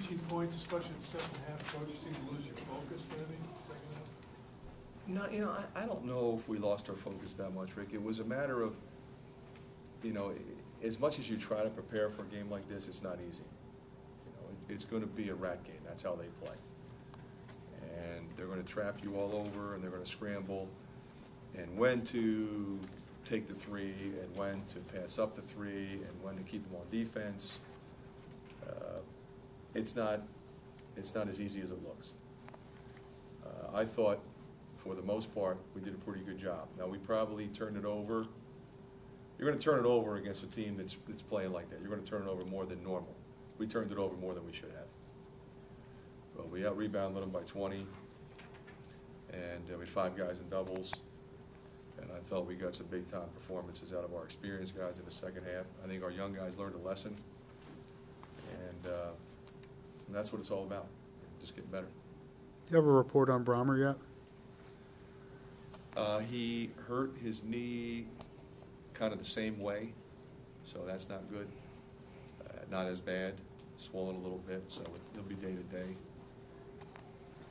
reaching points, especially in the second half, Coach, you seem to lose your focus maybe, second half? No, I don't know if we lost our focus that much, Rick. It was a matter of, as much as you try to prepare for a game like this, it's not easy. It's going to be a rat game. That's how they play. And they're going to trap you all over, and they're going to scramble, and when to take the three, and when to pass up the three, and when to keep them on defense. It's not as easy as it looks. I thought, for the most part, we did a pretty good job. Now, we probably turned it over. You're going to turn it over against a team that's playing like that. You're going to turn it over more than normal. We turned it over more than we should have. Well, we out-rebounded them by 20, and we had 5 guys in doubles. And I thought we got some big-time performances out of our experienced guys in the second half. I think our young guys learned a lesson, and that's what it's all about, just getting better. Do you have a report on Brahmer yet? He hurt his knee kind of the same way, so that's not good. Not as bad, swollen a little bit, so he'll be day-to-day.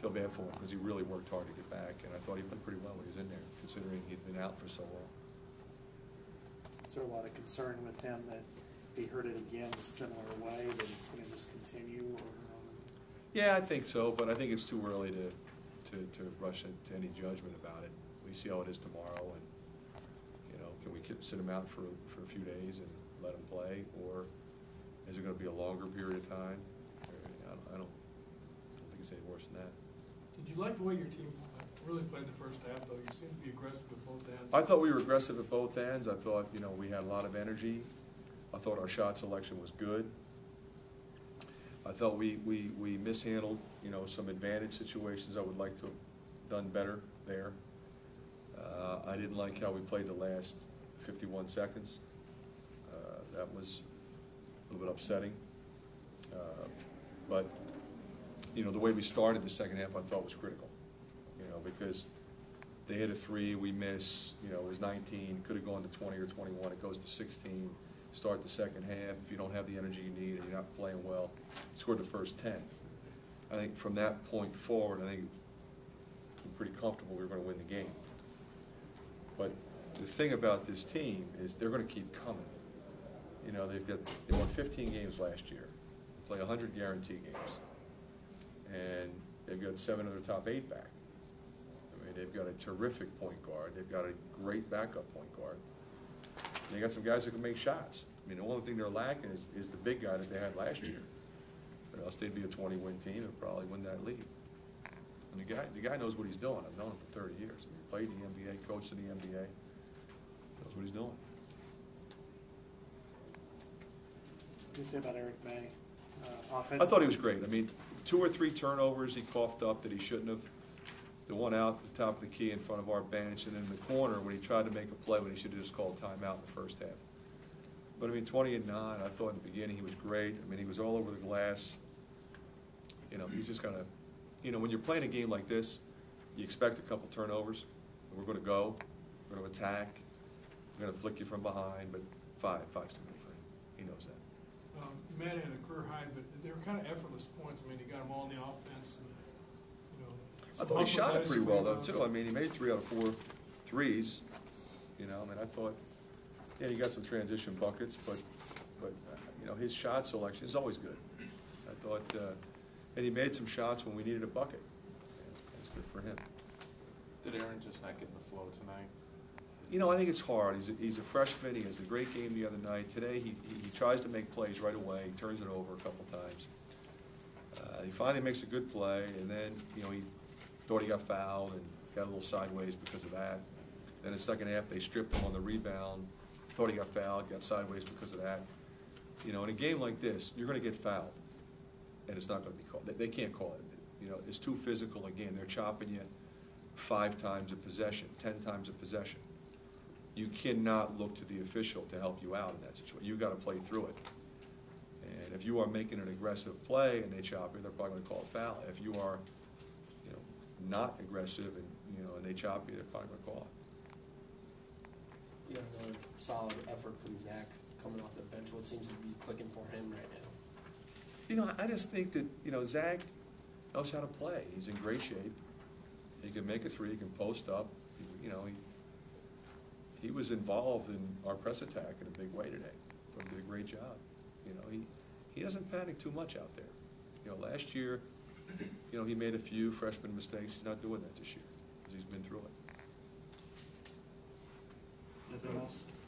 Feel bad for him because he really worked hard to get back, and I thought he played pretty well when he was in there, considering he'd been out for so long. Is there a lot of concern with him that he hurt it again a similar way, that it's going to just continue? Or, Yeah, I think so, but I think it's too early to rush into any judgment about it. We see how it is tomorrow, and can we sit him out for a few days and let him play, or is it going to be a longer period of time? I don't think it's any worse than that. Did you like the way your team really played the first half, though? You seemed to be aggressive at both ends. I thought we were aggressive at both ends. I thought, we had a lot of energy. I thought our shot selection was good. I thought we mishandled, some advantage situations. I would like to have done better there. I didn't like how we played the last 51 seconds. That was a little bit upsetting. But the way we started the second half, I thought was critical. Because they hit a 3, we miss. It was 19, could have gone to 20 or 21. It goes to 16. Start the second half. If you don't have the energy you need and you're not playing well, scored the first 10. I think from that point forward, I think we're pretty comfortable we were going to win the game. But the thing about this team is they're going to keep coming. They won 15 games last year. They play 100 guarantee games, and they've got 7 of their top 8 back. I mean, they've got a terrific point guard. They've got a great backup point guard. And they got some guys who can make shots. I mean, the only thing they're lacking is the big guy that they had last year. Or else they'd be a 20-win team and probably win that league. And the guy knows what he's doing. I've known him for 30 years. He played in the NBA, coached in the NBA. Knows what he's doing. What do you say about Eric May? Offense? I thought he was great. I mean, 2 or 3 turnovers he coughed up that he shouldn't have. The one out at the top of the key in front of our bench, and in the corner when he tried to make a play when he should have just called timeout in the first half. But I mean, 20 and 9, I thought in the beginning he was great. I mean, he was all over the glass. He's just kind of, when you're playing a game like this, you expect a couple turnovers. And we're going to go, we're going to attack, we're going to flick you from behind, but five's too many for him. He knows that. Matt had a career high, but they were kind of effortless points. I mean, he got them all in the offense. And, I thought he shot it pretty well, though, too. I mean, he made 3 out of 4 threes. I mean, I thought, yeah, he got some transition buckets, but his shot selection is always good. I thought, and he made some shots when we needed a bucket. That's good for him. Did Aaron just not get in the flow tonight? I think it's hard. He's a freshman. He has a great game the other night. Today, he tries to make plays right away. He turns it over a couple times. He finally makes a good play, and then, he thought he got fouled and got a little sideways because of that. Then the second half, they stripped him on the rebound. Thought he got fouled, got sideways because of that. In a game like this, you're going to get fouled, and it's not going to be called. They can't call it. It's too physical a game. They're chopping you 5 times a possession, 10 times a possession. You cannot look to the official to help you out in that situation. You've got to play through it. And if you are making an aggressive play and they chop you, they're probably going to call a foul. If you are, not aggressive and and they chop you, they're probably going to call it. Another solid effort from Zach coming off the bench. What seems to be clicking for him right now? You know, I just think that, you know, Zach knows how to play. He's in great shape. He can make a three, he can post up, you know, he was involved in our press attack in a big way today. He did a great job. You know, he doesn't panic too much out there. You know, last year, you know, he made a few freshman mistakes. He's not doing that this year, because he's been through it. Anything else?